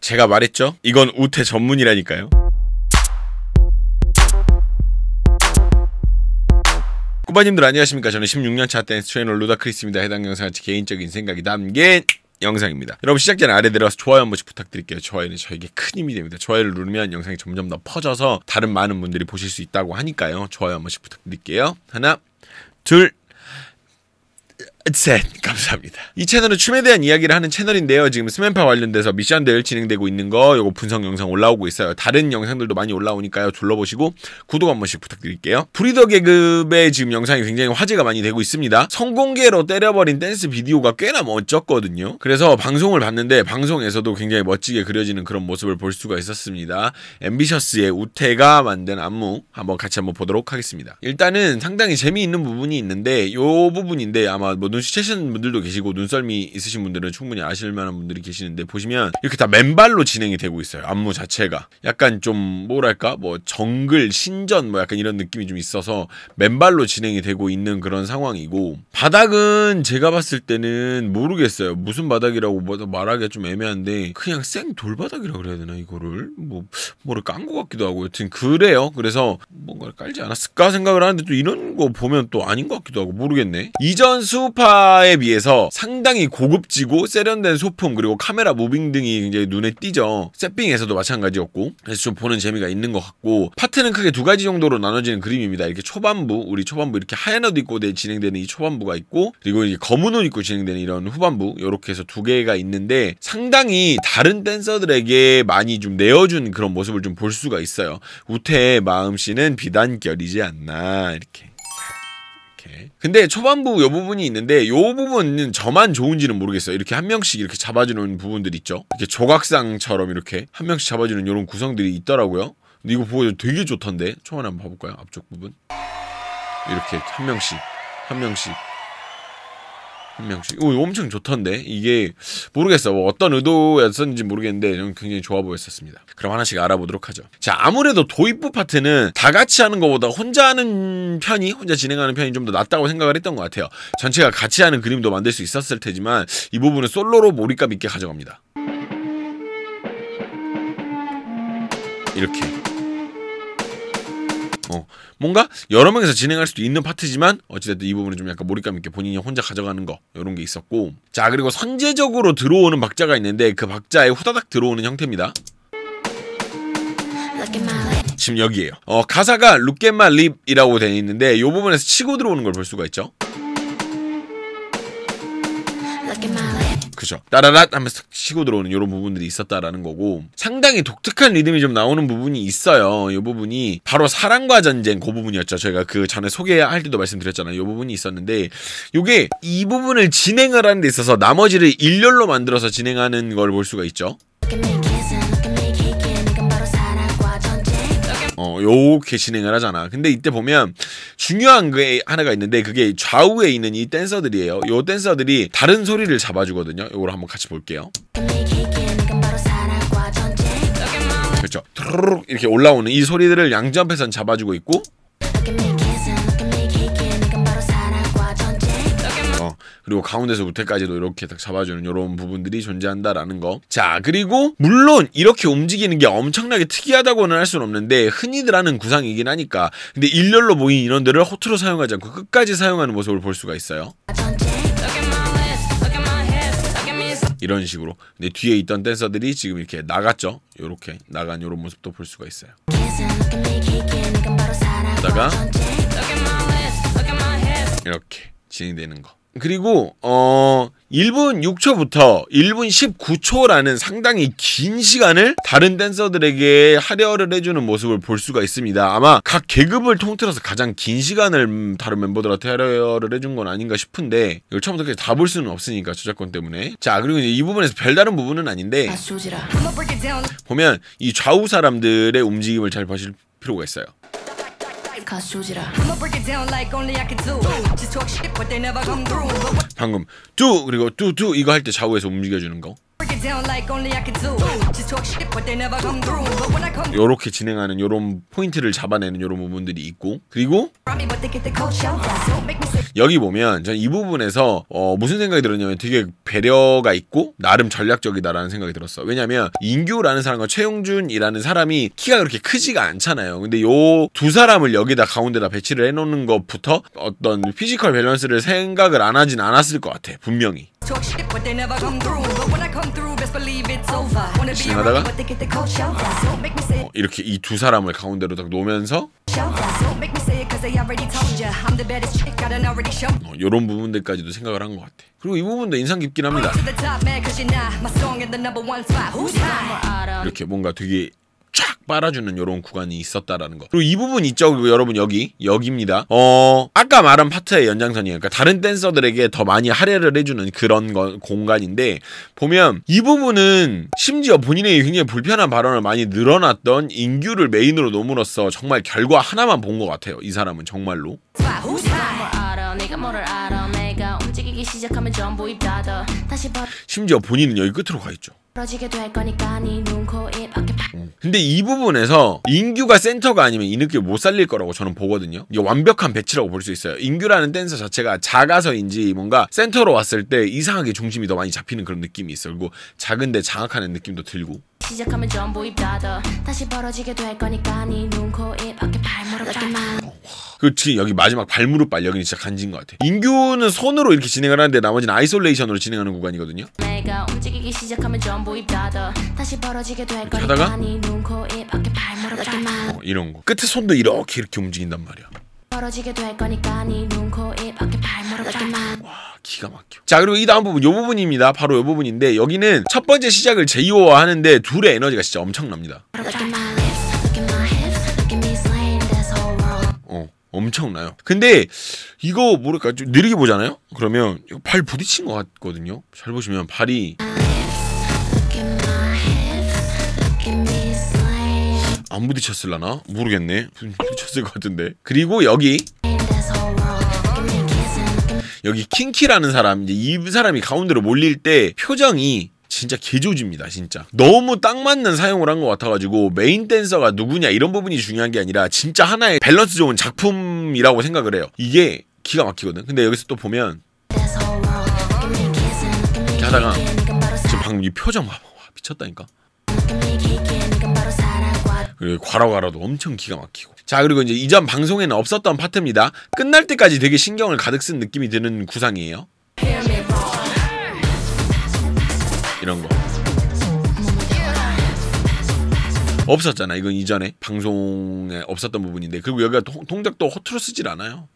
제가 말했죠? 이건 우태 전문이라니까요. 꼬마님들 안녕하십니까. 저는 16년차 댄스 트레이너 루다크리스입니다. 해당 영상은 제 개인적인 생각이 담긴 영상입니다. 여러분 시작 전에 아래 내려와서 좋아요 한 번씩 부탁드릴게요. 좋아요는 저에게 큰 힘이 됩니다. 좋아요를 누르면 영상이 점점 더 퍼져서 다른 많은 분들이 보실 수 있다고 하니까요. 좋아요 한 번씩 부탁드릴게요. 하나, 둘, 셋. 감사합니다. 이 채널은 춤에 대한 이야기를 하는 채널인데요. 지금 스맨파 관련돼서 미션들 진행되고 있는 거 요거 분석 영상 올라오고 있어요. 다른 영상들도 많이 올라오니까요. 둘러보시고 구독 한 번씩 부탁드릴게요. 브리더 계급의 지금 영상이 굉장히 화제가 많이 되고 있습니다. 성공개로 때려버린 댄스 비디오가 꽤나 멋졌거든요. 그래서 방송을 봤는데 방송에서도 굉장히 멋지게 그려지는 그런 모습을 볼 수가 있었습니다. 앰비셔스의 우태가 만든 안무 한번 같이 한번 보도록 하겠습니다. 일단은 상당히 재미있는 부분이 있는데 요 부분인데 아마 뭐 눈치채시는 분들도 계시고 눈썰미 있으신 분들은 충분히 아실 만한 분들이 계시는데 보시면 이렇게 다 맨발로 진행이 되고 있어요. 안무 자체가 약간 좀 뭐랄까 뭐 정글 신전 뭐 약간 이런 느낌이 좀 있어서 맨발로 진행이 되고 있는 그런 상황이고, 바닥은 제가 봤을 때는 모르겠어요. 무슨 바닥이라고 말하기가 좀 애매한데 그냥 생 돌바닥이라고 그래야 되나, 이거를 뭐를 깐 것 같기도 하고 여튼 그래요. 그래서 뭔가를 깔지 않았을까 생각을 하는데 또 이런 거 보면 또 아닌 것 같기도 하고 모르겠네. 이전 수우파에 비해서 상당히 고급지고 세련된 소품 그리고 카메라 무빙 등이 굉장히 눈에 띄죠. 세핑에서도 마찬가지였고, 그래서 좀 보는 재미가 있는 것 같고, 파트는 크게 두 가지 정도로 나눠지는 그림입니다. 이렇게 초반부, 우리 초반부 이렇게 하얀 옷 입고 진행되는 이 초반부가 있고, 그리고 이제 검은 옷 입고 진행되는 이런 후반부, 이렇게 해서 두 개가 있는데 상당히 다른 댄서들에게 많이 좀 내어준 그런 모습을 좀 볼 수가 있어요. 우태의 마음씨는 비단결이지 않나 이렇게. 근데 초반부 요 부분이 있는데 요 부분은 저만 좋은지는 모르겠어요. 이렇게 한 명씩 이렇게 잡아주는 부분들 있죠. 이렇게 조각상처럼 이렇게 한 명씩 잡아주는 이런 구성들이 있더라고요. 근데 이거 보고 되게 좋던데. 초반에 한번 봐볼까요? 앞쪽 부분 이렇게 한 명씩 이거 엄청 좋던데. 이게 모르겠어. 뭐 어떤 의도였었는지 모르겠는데 굉장히 좋아 보였었습니다. 그럼 하나씩 알아보도록 하죠. 자, 아무래도 도입부 파트는 다 같이 하는 것보다 혼자 진행하는 편이 좀 더 낫다고 생각을 했던 것 같아요. 전체가 같이 하는 그림도 만들 수 있었을 테지만 이 부분은 솔로로 몰입감 있게 가져갑니다. 이렇게 뭔가 여러 명에서 진행할 수도 있는 파트지만 어찌됐든 이 부분은 좀 약간 몰입감 있게 본인이 혼자 가져가는 거 이런 게 있었고, 자 그리고 선제적으로 들어오는 박자가 있는데 그 박자에 후다닥 들어오는 형태입니다. 지금 여기에요. 가사가 Look at my lip이라고 되어 있는데 이 부분에서 치고 들어오는 걸 볼 수가 있죠. 그죠. 따라랏 하면서 치고 들어오는 이런 부분들이 있었다라는 거고, 상당히 독특한 리듬이 좀 나오는 부분이 있어요. 이 부분이 바로 사랑과 전쟁 그 부분이었죠. 저희가 그 전에 소개할 때도 말씀드렸잖아요. 이 부분이 있었는데 요게 이 부분을 진행을 하는 데 있어서 나머지를 일렬로 만들어서 진행하는 걸 볼 수가 있죠. 요렇게 진행을 하잖아. 근데 이때 보면 중요한 게 하나가 있는데 그게 좌우에 있는 이 댄서들이에요. 요 댄서들이 다른 소리를 잡아주거든요. 요걸 한번 같이 볼게요. 그렇죠. 이렇게 올라오는 이 소리들을 양옆에선 잡아주고 있고, 그리고 가운데서 우태까지도 이렇게 딱 잡아주는 이런 부분들이 존재한다라는 거. 자, 그리고 물론 이렇게 움직이는 게 엄청나게 특이하다고는 할 수는 없는데 흔히들 하는 구상이긴 하니까, 근데 일렬로 모인 인원들을 호투로 사용하지 않고 끝까지 사용하는 모습을 볼 수가 있어요. 이런 식으로. 근데 뒤에 있던 댄서들이 지금 이렇게 나갔죠. 이렇게 나간 이런 모습도 볼 수가 있어요. 그러다가 이렇게 진행되는 거. 그리고 1분 6초부터 1분 19초라는 상당히 긴 시간을 다른 댄서들에게 할애를 해주는 모습을 볼 수가 있습니다. 아마 각 계급을 통틀어서 가장 긴 시간을 다른 멤버들한테 할애를 해준 건 아닌가 싶은데 이걸 처음부터 끝까지 다 볼 수는 없으니까 저작권 때문에. 자, 그리고 이제 이 부분에서 별다른 부분은 아닌데 보면 이 좌우 사람들의 움직임을 잘 보실 필요가 있어요. 방금 뚜 그리고 뚜 이거 할 때 좌우에서 움직여주는 거. 요렇게 진행하는 요런 포인트를 잡아내는 요런 부분들이 있고, 그리고 여기 보면 전 이 부분에서 무슨 생각이 들었냐면 되게 배려가 있고 나름 전략적이다라는 생각이 들었어. 왜냐면 인규라는 사람과 최용준이라는 사람이 키가 그렇게 크지가 않잖아요. 근데 요 두 사람을 여기다 가운데다 배치를 해놓는 것부터 어떤 피지컬 밸런스를 생각을 안 하진 않았을 것 같아, 분명히. 진행하다가 이렇게 이 두 사람을 가운데로 딱 놓으면서 요런 부분들까지도 생각을 한 것 같아. 그리고 이 부분도 인상 깊긴 합니다. 이렇게 뭔가 되게 쫙 빨아주는 요런 구간이 있었다라는 거. 그리고 이 부분 있죠, 여러분. 여기입니다. 아까 말한 파트의 연장선이에요. 그러니까 다른 댄서들에게 더 많이 할애를 해주는 그런 공간인데, 보면 이 부분은 심지어 본인의 굉장히 불편한 발언을 많이 늘어났던 인규를 메인으로 놓음으로써 정말 결과 하나만 본 것 같아요. 이 사람은 정말로. 심지어 본인은 여기 끝으로 가 있죠. 근데 이 부분에서 인규가 센터가 아니면 이 느낌을 못 살릴 거라고 저는 보거든요. 이게 완벽한 배치라고 볼 수 있어요. 인규라는 댄서 자체가 작아서인지 뭔가 센터로 왔을 때 이상하게 중심이 더 많이 잡히는 그런 느낌이 있어요. 그리고 작은데 장악하는 느낌도 들고. 시작하면 전부 입 닫아 다시 벌어지게 될 거니까 네 눈, 코, 입, 어깨, 발무릎 그렇지. 여기 마지막 발무릎 발 여기는 진짜 간지인 것 같아. 인규는 손으로 이렇게 진행을 하는데 나머지는 아이솔레이션으로 진행하는 구간이거든요. 내가 움직이기 시작하면 전부 입 닫아 다시 벌어지게 될 거니까 네 눈, 코, 입, 어깨, 발무릎 이런 거. 끝에 손도 이렇게 움직인단 말이야. 벌어지게 될 거니까 네 눈, 코, 입, 어깨, 발무릎 와, 기가 막혀. 자, 그리고 이 다음 부분, 요 부분입니다. 바로 요 부분인데, 여기는 첫 번째 시작을 제이호와 하는데 둘의 에너지가 진짜 엄청납니다. 엄청나요. 근데 이거 뭐랄까 좀 느리게 보잖아요. 그러면 발 부딪힌 것 같거든요. 잘 보시면 발이 안 부딪혔을라나? 모르겠네. 부딪혔을 것 같은데. 그리고 여기 킹키라는 사람, 이제 이 사람이 가운데로 몰릴 때 표정이 진짜 개조집니다. 진짜 너무 딱 맞는 사용을 한 것 같아가지고 메인 댄서가 누구냐 이런 부분이 중요한 게 아니라 진짜 하나의 밸런스 좋은 작품이라고 생각을 해요. 이게 기가 막히거든. 근데 여기서 또 보면 이렇게 하다가 지금 방금 이 표정 봐봐. 미쳤다니까. 그리고 과로도 엄청 기가 막히고. 자, 그리고 이제 이전 방송에는 없었던 파트입니다. 끝날 때까지 되게 신경을 가득 쓴 느낌이 드는 구상이에요. 이런 거 없었잖아. 이건 이전에 방송에 없었던 부분인데. 그리고 여기가 동작도 허투루 쓰질 않아요.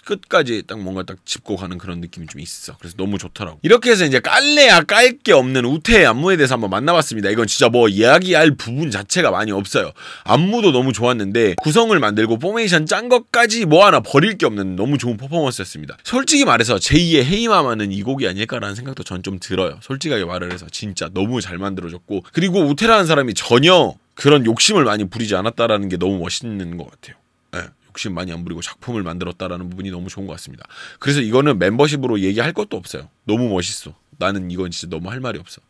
끝까지 딱 뭔가 딱 짚고 가는 그런 느낌이 좀 있어. 그래서 너무 좋더라고. 이렇게 해서 이제 깔래야 깔 게 없는 우태의 안무에 대해서 한번 만나봤습니다. 이건 진짜 뭐 이야기할 부분 자체가 많이 없어요. 안무도 너무 좋았는데 구성을 만들고 포메이션 짠 것까지 뭐 하나 버릴 게 없는 너무 좋은 퍼포먼스였습니다. 솔직히 말해서 제2의 헤이마마는 이 곡이 아닐까라는 생각도 전 좀 들어요. 솔직하게 말을 해서 진짜 너무 잘 만들어졌고, 그리고 우태라는 사람이 전혀 그런 욕심을 많이 부리지 않았다라는 게 너무 멋있는 것 같아요. 네. 욕심 많이 안 부리고 작품을 만들었다라는 부분이 너무 좋은 것 같습니다. 그래서 이거는 멤버십으로 얘기할 것도 없어요. 너무 멋있어. 나는 이건 진짜 너무 할 말이 없어.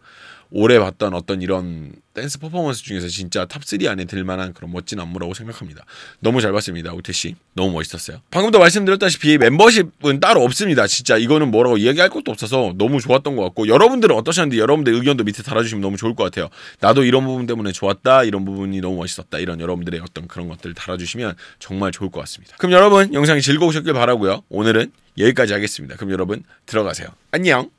올해 봤던 어떤 이런 댄스 퍼포먼스 중에서 진짜 탑3 안에 들만한 그런 멋진 안무라고 생각합니다. 너무 잘 봤습니다. 우태씨 너무 멋있었어요. 방금도 말씀드렸다시피 멤버십은 따로 없습니다. 진짜 이거는 뭐라고 이야기할 것도 없어서 너무 좋았던 것 같고, 여러분들은 어떠셨는지 여러분들 의견도 밑에 달아주시면 너무 좋을 것 같아요. 나도 이런 부분 때문에 좋았다, 이런 부분이 너무 멋있었다, 이런 여러분들의 어떤 그런 것들을 달아주시면 정말 좋을 것 같습니다. 그럼 여러분 영상이 즐거우셨길 바라고요. 오늘은 여기까지 하겠습니다. 그럼 여러분 들어가세요. 안녕.